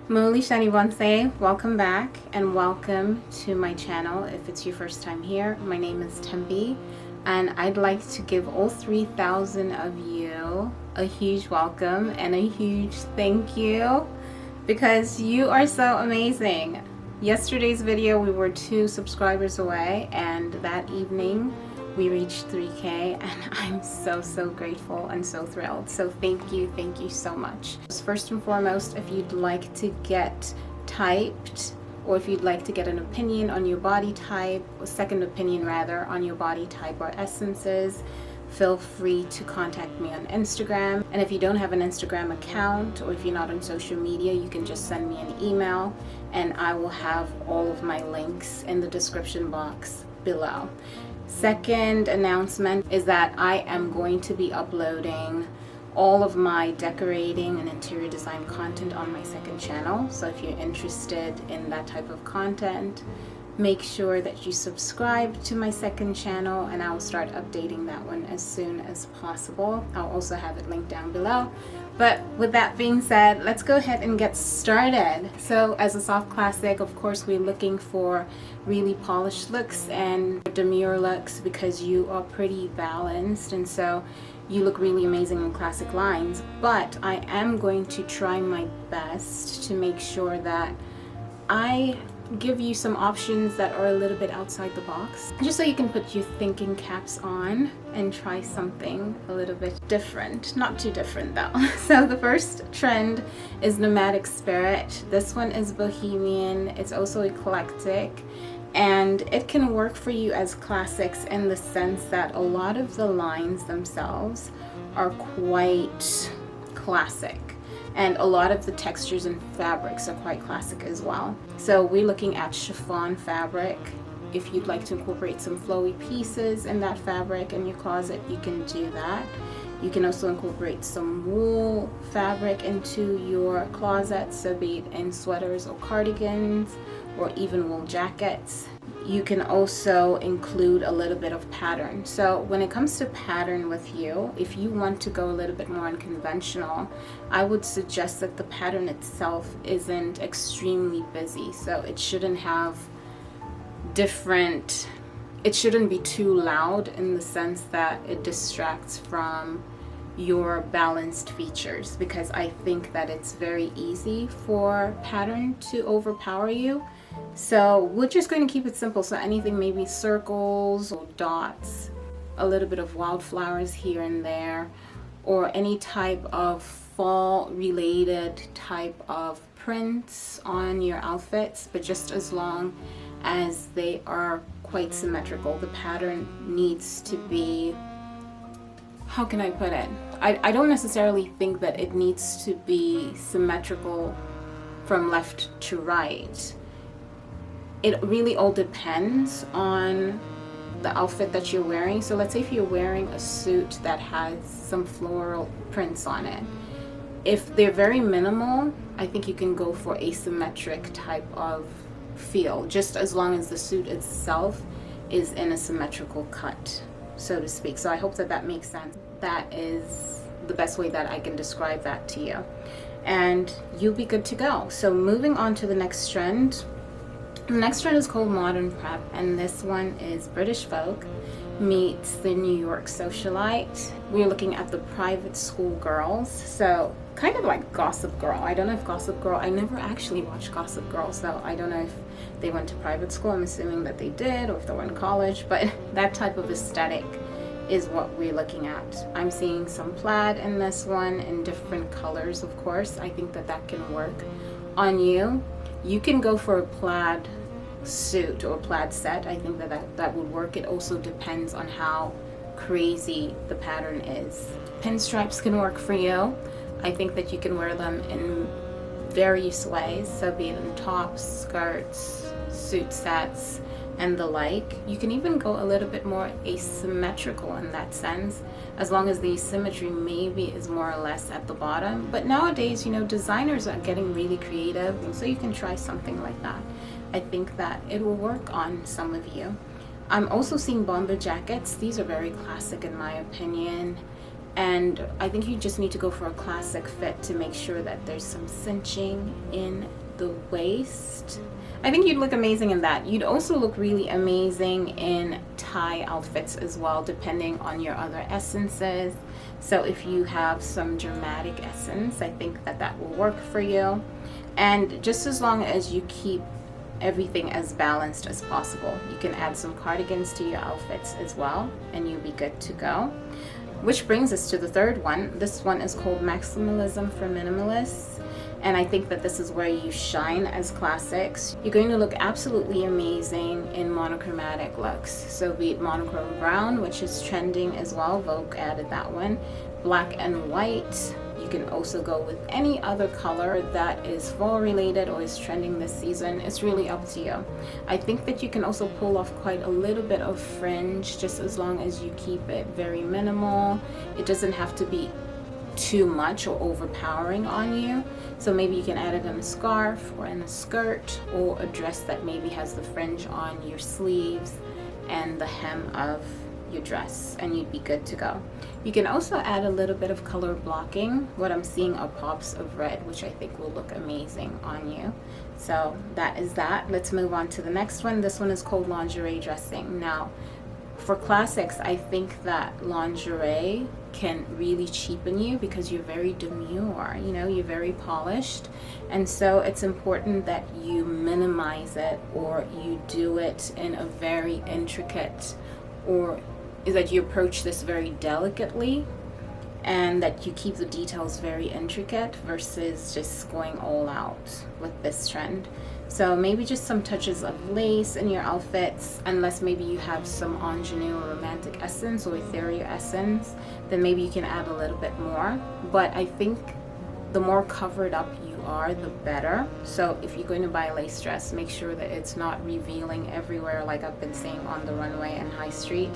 Moli Shani Bonsai, welcome back and welcome to my channel. If it's your first time here, my name is Tempe and I'd like to give all 3,000 of you a huge welcome and a huge thank you because you are so amazing. Yesterday's video we were 2 subscribers away and that evening we reached 3K and I'm so grateful and so thrilled. So thank you so much. First and foremost, if you'd like to get typed or if you'd like to get an opinion on your body type, a second opinion rather, on your body type or essences, feel free to contact me on Instagram. And if you don't have an Instagram account or if you're not on social media, you can just send me an email and I will have all of my links in the description box below. Second announcement is that I am going to be uploading all of my decorating and interior design content on my second channel. So if you're interested in that type of content, make sure that you subscribe to my second channel and I will start updating that one as soon as possible. I'll also have it linked down below. But with that being said, let's go ahead and get started. So as a soft classic, of course, we're looking for really polished looks and demure looks because you are pretty balanced and so you look really amazing in classic lines. But I am going to try my best to make sure that I give you some options that are a little bit outside the box, just so you can put your thinking caps on and try something a little bit different. Not too different though. So the first trend is nomadic spirit. This one is bohemian, it's also eclectic, and it can work for you as classics in the sense that a lot of the lines themselves are quite classic. And a lot of the textures and fabrics are quite classic as well. So we're looking at chiffon fabric. If you'd like to incorporate some flowy pieces in that fabric in your closet, you can do that. You can also incorporate some wool fabric into your closet, so be it in sweaters or cardigans or even wool jackets. You can also include a little bit of pattern. So when it comes to pattern with you, if you want to go a little bit more unconventional, I would suggest that the pattern itself isn't extremely busy. So it shouldn't have it shouldn't be too loud in the sense that it distracts from your balanced features, because I think that it's very easy for pattern to overpower you. So we're just going to keep it simple. So anything, maybe circles or dots, a little bit of wildflowers here and there, or any type of fall related type of prints on your outfits, but just as long as they are quite symmetrical. The pattern needs to be, how can I put it? I don't necessarily think that it needs to be symmetrical from left to right. It really all depends on the outfit that you're wearing. So let's say if you're wearing a suit that has some floral prints on it. If they're very minimal, I think you can go for a symmetric type of feel, just as long as the suit itself is in a symmetrical cut, so to speak. So I hope that that makes sense. That is the best way that I can describe that to you. And you'll be good to go. So moving on to the next trend. The next trend is called modern prep, and this one is British Vogue meets the New York socialite. We're looking at the private school girls, so kind of like Gossip Girl. I don't know if Gossip Girl, I never actually watched Gossip Girl, so I don't know if they went to private school. I'm assuming that they did, or if they were in college, but that type of aesthetic is what we're looking at. I'm seeing some plaid in this one in different colors, of course. I think that that can work on you. You can go for a plaid suit or a plaid set. I think that would work. It also depends on how crazy the pattern is. Pinstripes can work for you. I think that you can wear them in various ways, so be it in tops, skirts, suit sets, and the like. You can even go a little bit more asymmetrical in that sense, as long as the symmetry maybe is more or less at the bottom. But nowadays, you know, designers are getting really creative, and so you can try something like that. I think that it will work on some of you. I'm also seeing bomber jackets. These are very classic in my opinion, And I think you just need to go for a classic fit to make sure that there's some cinching in the waist. I think you'd look amazing in that. You'd also look really amazing in tie outfits as well, depending on your other essences. So if you have some dramatic essence, I think that that will work for you. And just as long as you keep everything as balanced as possible, you can add some cardigans to your outfits as well, and you'll be good to go. Which brings us to the third one. This one is called Maximalism for Minimalists. And I think that this is where you shine as classics. You're going to look absolutely amazing in monochromatic looks. So be it monochrome brown, which is trending as well. Vogue added that one. Black and white. You can also go with any other color that is fall related or is trending this season. It's really up to you. I think that you can also pull off quite a little bit of fringe, just as long as you keep it very minimal. It doesn't have to be too much or overpowering on you. So maybe you can add it in a scarf or in a skirt, or a dress that maybe has the fringe on your sleeves and the hem of your dress, and you'd be good to go. You can also add a little bit of color blocking. What I'm seeing are pops of red, which I think will look amazing on you. So that is that. Let's move on to the next one. This one is called lingerie dressing. Now, for classics, I think that lingerie can really cheapen you because you're very demure, you know, you're very polished. And so it's important that you minimize it, or you do it in a very intricate, or is that you approach this very delicately, and that you keep the details very intricate versus just going all out with this trend. So maybe just some touches of lace in your outfits, unless maybe you have some ingenue or romantic essence or ethereal essence, then maybe you can add a little bit more. But I think the more covered up you are, the better. So if you're going to buy a lace dress, make sure that it's not revealing everywhere like I've been seeing on the runway and high street.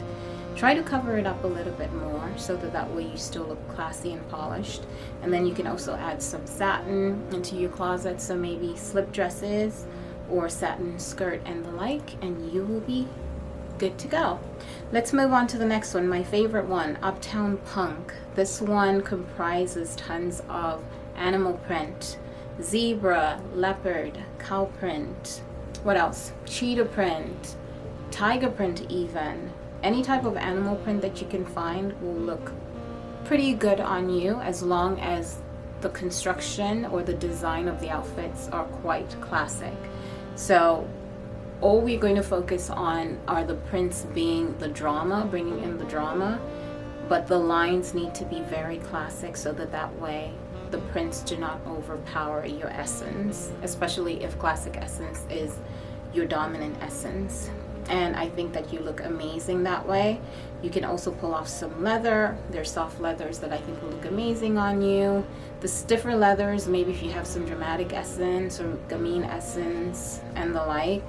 Try to cover it up a little bit more so that way you still look classy and polished. And then you can also add some satin into your closet, so maybe slip dresses or satin skirt and the like, and you will be good to go. Let's move on to the next one, my favorite one, Uptown Punk. This one comprises tons of animal print, zebra, leopard, cow print, what else? Cheetah print, tiger print even. Any type of animal print that you can find will look pretty good on you, as long as the construction or the design of the outfits are quite classic. So all we're going to focus on are the prints being the drama, bringing in the drama, but the lines need to be very classic so that way the prints do not overpower your essence, especially if classic essence is your dominant essence. And I think that you look amazing that way. You can also pull off some leather. There's soft leathers that I think will look amazing on you. The stiffer leathers, maybe if you have some dramatic essence or gamine essence and the like,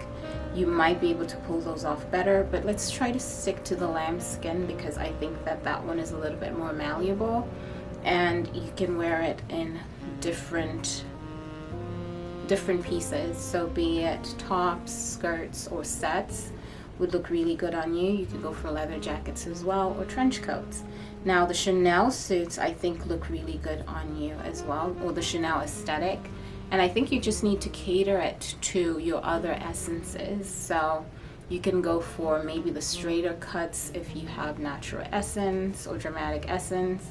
you might be able to pull those off better. But let's try to stick to the lambskin, because I think that that one is a little bit more malleable, and you can wear it in different pieces. So be it tops, skirts, or sets would look really good on you. You could go for leather jackets as well, or trench coats. Now the Chanel suits I think look really good on you as well, or the Chanel aesthetic. And I think you just need to cater it to your other essences. So you can go for maybe the straighter cuts if you have natural essence or dramatic essence.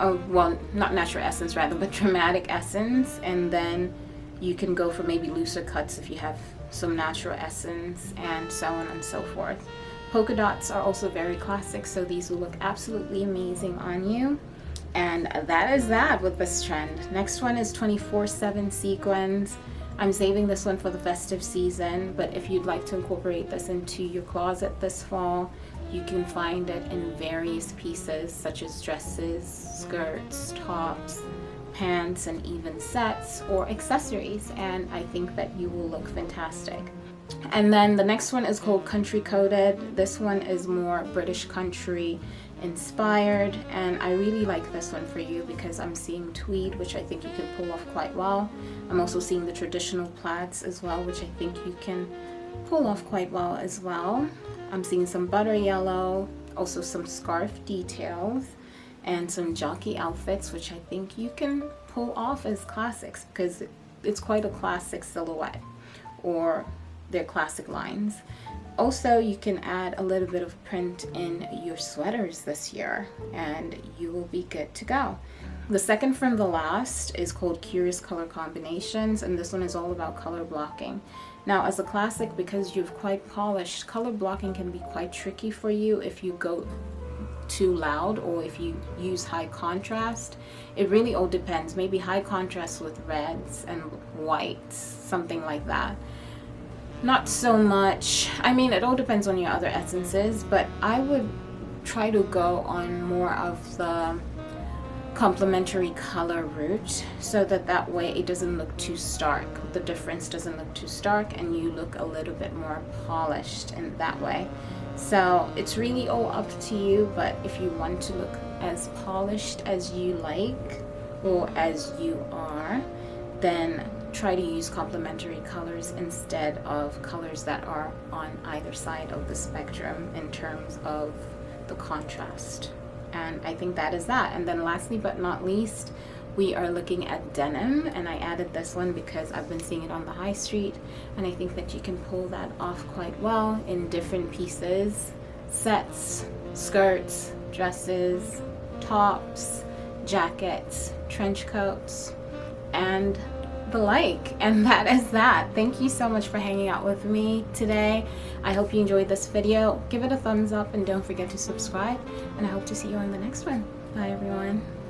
Oh, well, not natural essence rather, but dramatic essence. And then you can go for maybe looser cuts if you have some natural essence, and so on and so forth. Polka dots are also very classic, so these will look absolutely amazing on you. And that is that with this trend. Next one is 24/7 sequins. I'm saving this one for the festive season, but if you'd like to incorporate this into your closet this fall, you can find it in various pieces such as dresses, skirts, tops, pants, and even sets or accessories, and I think that you will look fantastic. And then the next one is called Country Coded. This one is more British country inspired, and I really like this one for you because I'm seeing tweed, which I think you can pull off quite well. I'm also seeing the traditional plaids as well, which I think you can pull off quite well as well. I'm seeing some butter yellow, also some scarf details, and some jockey outfits, which I think you can pull off as classics because it's quite a classic silhouette, or their classic lines. Also, you can add a little bit of print in your sweaters this year and you will be good to go. The second from the last is called Curious Color Combinations, and this one is all about color blocking. Now, as a classic, because you've quite polished, color blocking can be quite tricky for you if you go too loud or if you use high contrast. It really all depends. Maybe high contrast with reds and whites, something like that. Not so much. I mean, it all depends on your other essences, but I would try to go on more of the complementary color route, so that way it doesn't look too stark. The difference doesn't look too stark and you look a little bit more polished in that way. So it's really all up to you, but if you want to look as polished as you like or as you are, then try to use complementary colors instead of colors that are on either side of the spectrum in terms of the contrast. And I think that is that. And then lastly but not least, we are looking at denim, and I added this one because I've been seeing it on the high street, and I think that you can pull that off quite well in different pieces, sets, skirts, dresses, tops, jackets, trench coats, and the like. And that is that. Thank you so much for hanging out with me today. I hope you enjoyed this video. Give it a thumbs up and don't forget to subscribe, and I hope to see you on the next one. Bye everyone.